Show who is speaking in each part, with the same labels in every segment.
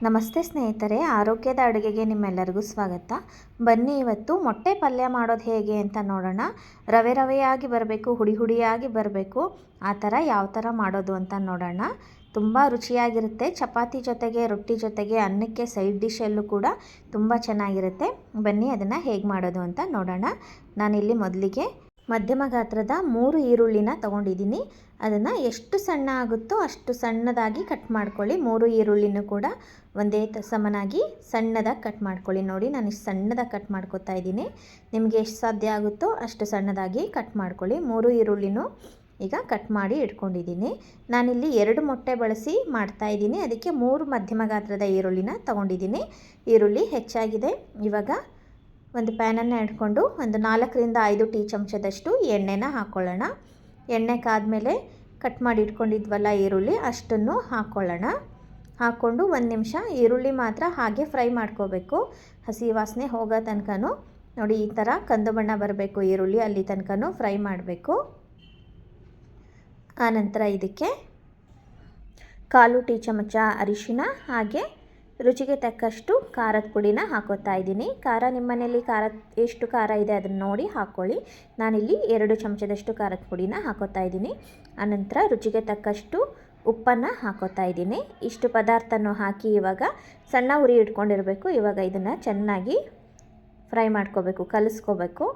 Speaker 1: ನಮಸ್ತೆ ಸ್ನೇಹಿತರೆ, ಆರೋಗ್ಯದ ಅಡುಗೆಗೆ ನಿಮ್ಮೆಲ್ಲರಿಗೂ ಸ್ವಾಗತ. ಬನ್ನಿ ಇವತ್ತು ಮೊಟ್ಟೆ ಪಲ್ಯ ಮಾಡೋದು ಹೇಗೆ ಅಂತ ನೋಡೋಣ. ರವೆ ರವೆಯಾಗಿ ಬರಬೇಕು, ಹುಡಿ ಹುಡಿಯಾಗಿ ಬರಬೇಕು, ಆ ಥರ ಯಾವ ಥರ ಮಾಡೋದು ಅಂತ ನೋಡೋಣ. ತುಂಬ ರುಚಿಯಾಗಿರುತ್ತೆ. ಚಪಾತಿ ಜೊತೆಗೆ, ರೊಟ್ಟಿ ಜೊತೆಗೆ, ಅನ್ನಕ್ಕೆ ಸೈಡ್ ಡಿಶಲ್ಲೂ ಕೂಡ ತುಂಬ ಚೆನ್ನಾಗಿರುತ್ತೆ. ಬನ್ನಿ ಅದನ್ನು ಹೇಗೆ ಮಾಡೋದು ಅಂತ ನೋಡೋಣ. ನಾನಿಲ್ಲಿ ಮೊದಲಿಗೆ ಮಧ್ಯಮ ಗಾತ್ರದ 3 ಈರುಳ್ಳಿನ ತೊಗೊಂಡಿದ್ದೀನಿ. ಅದನ್ನು ಎಷ್ಟು ಸಣ್ಣ ಆಗುತ್ತೋ ಅಷ್ಟು ಸಣ್ಣದಾಗಿ ಕಟ್ ಮಾಡ್ಕೊಳ್ಳಿ. 3 ಈರುಳ್ಳಿನೂ ಕೂಡ ಒಂದೇ ಸಮನಾಗಿ ಸಣ್ಣದಾಗಿ ಕಟ್ ಮಾಡ್ಕೊಳ್ಳಿ. ನೋಡಿ, ನಾನು ಇಷ್ಟು ಸಣ್ಣದಾಗಿ ಕಟ್ ಮಾಡ್ಕೊತಾ ಇದ್ದೀನಿ. ನಿಮಗೆ ಎಷ್ಟು ಸಾಧ್ಯ ಆಗುತ್ತೋ ಅಷ್ಟು ಸಣ್ಣದಾಗಿ ಕಟ್ ಮಾಡ್ಕೊಳ್ಳಿ. 3 ಈರುಳ್ಳಿನೂ ಈಗ ಕಟ್ ಮಾಡಿ ಇಟ್ಕೊಂಡಿದ್ದೀನಿ. ನಾನಿಲ್ಲಿ 2 ಮೊಟ್ಟೆ ಬಳಸಿ ಮಾಡ್ತಾಯಿದ್ದೀನಿ. ಅದಕ್ಕೆ 3 ಮಧ್ಯಮ ಗಾತ್ರದ ಈರುಳ್ಳಿನ ತೊಗೊಂಡಿದ್ದೀನಿ. ಈರುಳ್ಳಿ ಹೆಚ್ಚಾಗಿದೆ. ಇವಾಗ ಒಂದು ಪ್ಯಾನನ್ನು ಇಟ್ಕೊಂಡು ಒಂದು 4 ರಿಂದ 5 ಟೀ ಚಮಚದಷ್ಟು ಎಣ್ಣೆನ ಹಾಕ್ಕೊಳ್ಳೋಣ. ಎಣ್ಣೆ ಕಾದ್ಮೇಲೆ ಕಟ್ ಮಾಡಿ ಇಟ್ಕೊಂಡಿದ್ವಲ್ಲ ಈರುಳ್ಳಿ, ಅಷ್ಟನ್ನು ಹಾಕ್ಕೊಳ್ಳೋಣ. ಹಾಕ್ಕೊಂಡು 1 ನಿಮಿಷ ಈರುಳ್ಳಿ ಮಾತ್ರ ಹಾಗೆ ಫ್ರೈ ಮಾಡ್ಕೋಬೇಕು. ಹಸಿ ವಾಸನೆ ಹೋಗೋ ತನಕನೂ ನೋಡಿ, ಈ ಥರ ಕಂದು ಬಣ್ಣ ಬರಬೇಕು ಈರುಳ್ಳಿ, ಅಲ್ಲಿ ತನಕನೂ ಫ್ರೈ ಮಾಡಬೇಕು. ಆನಂತರ ಇದಕ್ಕೆ 1/4 ಟೀ ಚಮಚ ಅರಿಶಿನ, ಹಾಗೆ ರುಚಿಗೆ ತಕ್ಕಷ್ಟು ಖಾರದ ಪುಡಿನ ಹಾಕೋತಾ ಇದ್ದೀನಿ. ಖಾರ ನಿಮ್ಮ ಮನೆಯಲ್ಲಿ ಎಷ್ಟು ಖಾರ ಇದೆ ಅದನ್ನು ನೋಡಿ ಹಾಕ್ಕೊಳ್ಳಿ. ನಾನಿಲ್ಲಿ 2 ಚಮಚದಷ್ಟು ಖಾರದ ಪುಡಿನ ಹಾಕೋತಾ ಇದ್ದೀನಿ. ಆನಂತರ ರುಚಿಗೆ ತಕ್ಕಷ್ಟು ಉಪ್ಪನ್ನು ಹಾಕೋತಾ ಇದ್ದೀನಿ. ಇಷ್ಟು ಪದಾರ್ಥನೂ ಹಾಕಿ ಇವಾಗ ಸಣ್ಣ ಉರಿ ಇಟ್ಕೊಂಡಿರಬೇಕು. ಇವಾಗ ಇದನ್ನು ಚೆನ್ನಾಗಿ ಫ್ರೈ ಮಾಡ್ಕೋಬೇಕು, ಕಲಿಸ್ಕೋಬೇಕು.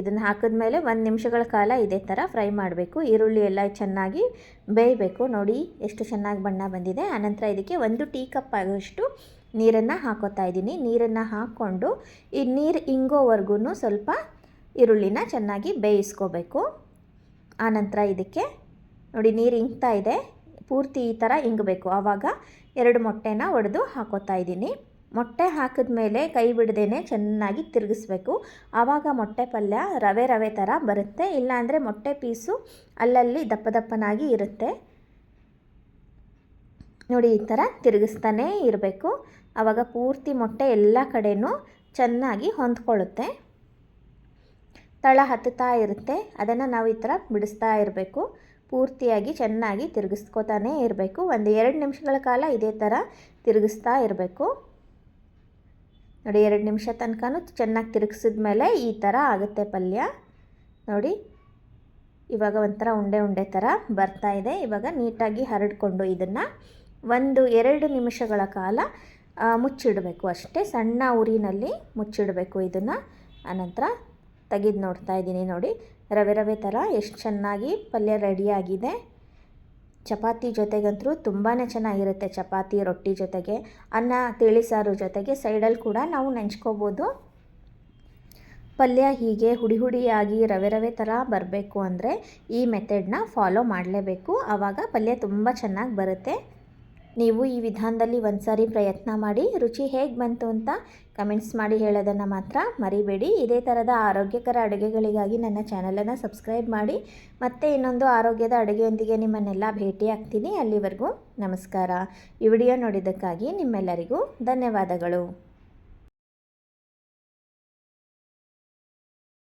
Speaker 1: ಇದನ್ನು ಹಾಕಿದ್ಮೇಲೆ 1 ನಿಮಿಷಗಳ ಕಾಲ ಇದೇ ಥರ ಫ್ರೈ ಮಾಡಬೇಕು. ಈರುಳ್ಳಿ ಎಲ್ಲ ಚೆನ್ನಾಗಿ ಬೇಯಬೇಕು. ನೋಡಿ ಎಷ್ಟು ಚೆನ್ನಾಗಿ ಬಣ್ಣ ಬಂದಿದೆ. ಆನಂತರ ಇದಕ್ಕೆ 1 ಟೀ ಕಪ್ ಆಗೋಷ್ಟು ನೀರನ್ನು ಹಾಕೋತಾ ಇದ್ದೀನಿ. ನೀರನ್ನು ಹಾಕ್ಕೊಂಡು ಈ ನೀರು ಇಂಗೋವರೆಗೂ ಸ್ವಲ್ಪ ಈರುಳ್ಳಿನ ಚೆನ್ನಾಗಿ ಬೇಯಿಸ್ಕೋಬೇಕು. ಆನಂತರ ಇದಕ್ಕೆ ನೋಡಿ, ನೀರು ಇಂಗ್ತಾ ಇದೆ, ಪೂರ್ತಿ ಈ ಥರ ಇಂಗಬೇಕು. ಆವಾಗ 2 ಮೊಟ್ಟೆನ ಒಡೆದು ಹಾಕೋತಾ ಇದ್ದೀನಿ. ಮೊಟ್ಟೆ ಹಾಕಿದ್ಮೇಲೆ ಕೈ ಬಿಡದೇನೆ ಚೆನ್ನಾಗಿ ತಿರುಗಿಸ್ಬೇಕು. ಆವಾಗ ಮೊಟ್ಟೆ ಪಲ್ಯ ರವೆ ರವೆ ಥರ ಬರುತ್ತೆ. ಇಲ್ಲಾಂದರೆ ಮೊಟ್ಟೆ ಪೀಸು ಅಲ್ಲಲ್ಲಿ ದಪ್ಪ ದಪ್ಪನಾಗಿ ಇರುತ್ತೆ. ನೋಡಿ, ಈ ಥರ ತಿರುಗಿಸ್ತಾನೇ ಇರಬೇಕು. ಆವಾಗ ಪೂರ್ತಿ ಮೊಟ್ಟೆ ಎಲ್ಲ ಕಡೆಯೂ ಚೆನ್ನಾಗಿ ಹೊಂದ್ಕೊಳ್ಳುತ್ತೆ. ತಳ ಹತ್ತುತ್ತಾ ಇರುತ್ತೆ, ಅದನ್ನು ನಾವು ಈ ಥರ ಬಿಡಿಸ್ತಾ ಇರಬೇಕು. ಪೂರ್ತಿಯಾಗಿ ಚೆನ್ನಾಗಿ ತಿರುಗಿಸ್ಕೋತಾನೇ ಇರಬೇಕು. 1-2 ನಿಮಿಷಗಳ ಕಾಲ ಇದೇ ಥರ ತಿರುಗಿಸ್ತಾ ಇರಬೇಕು. ನೋಡಿ, 2 ನಿಮಿಷ ತನಕನೂ ಚೆನ್ನಾಗಿ ತಿರುಗಿಸಿದ್ಮೇಲೆ ಈ ಥರ ಆಗುತ್ತೆ ಪಲ್ಯ. ನೋಡಿ, ಇವಾಗ ಒಂಥರ ಉಂಡೆ ಉಂಡೆ ಥರ ಬರ್ತಾ ಇದೆ. ಇವಾಗ ನೀಟಾಗಿ ಹರಡಿಕೊಂಡು ಇದನ್ನು 1-2 ನಿಮಿಷಗಳ ಕಾಲ ಮುಚ್ಚಿಡಬೇಕು. ಅಷ್ಟೇ, ಸಣ್ಣ ಉರಿನಲ್ಲಿ ಮುಚ್ಚಿಡಬೇಕು ಇದನ್ನು. ಆನಂತರ ತೆಗೆದು ನೋಡ್ತಾ ಇದ್ದೀನಿ. ನೋಡಿ, ರವೆ ರವೆ ಥರ ಎಷ್ಟು ಚೆನ್ನಾಗಿ ಪಲ್ಯ ರೆಡಿಯಾಗಿದೆ. ಚಪಾತಿ ಜೊತೆಗಂತೂ ತುಂಬಾ ಚೆನ್ನಾಗಿರುತ್ತೆ. ಚಪಾತಿ, ರೊಟ್ಟಿ ಜೊತೆಗೆ, ಅನ್ನ, ತಿಳಿಸಾರು ಜೊತೆಗೆ ಸೈಡಲ್ಲಿ ಕೂಡ ನಾವು ನೆಂಚ್ಕೋಬೋದು. ಪಲ್ಯ ಹೀಗೆ ಹುಡಿ ಹುಡಿಯಾಗಿ ರವೆ ರವೆ ಥರ ಬರಬೇಕು ಅಂದರೆ ಈ ಮೆಥಡ್ನ ಫಾಲೋ ಮಾಡಲೇಬೇಕು. ಆವಾಗ ಪಲ್ಯ ತುಂಬ ಚೆನ್ನಾಗಿ ಬರುತ್ತೆ. ನೀವು ಈ ವಿಧಾನದಲ್ಲಿ ಒಂದು ಸಾರಿ ಪ್ರಯತ್ನ ಮಾಡಿ ರುಚಿ ಹೇಗೆ ಬಂತು ಅಂತ ಕಮೆಂಟ್ಸ್ ಮಾಡಿ ಹೇಳೋದನ್ನು ಮಾತ್ರ ಮರಿಬೇಡಿ. ಇದೇ ಥರದ ಆರೋಗ್ಯಕರ ಅಡುಗೆಗಳಿಗಾಗಿ ನನ್ನ ಚಾನಲನ್ನು ಸಬ್ಸ್ಕ್ರೈಬ್ ಮಾಡಿ. ಮತ್ತೆ ಇನ್ನೊಂದು ಆರೋಗ್ಯದ ಅಡುಗೆಯೊಂದಿಗೆ ನಿಮ್ಮನ್ನೆಲ್ಲ ಭೇಟಿ ಆಗ್ತೀನಿ. ಅಲ್ಲಿವರೆಗೂ ನಮಸ್ಕಾರ. ಈ ವಿಡಿಯೋ ನೋಡಿದ್ದಕ್ಕಾಗಿ ನಿಮ್ಮೆಲ್ಲರಿಗೂ ಧನ್ಯವಾದಗಳು.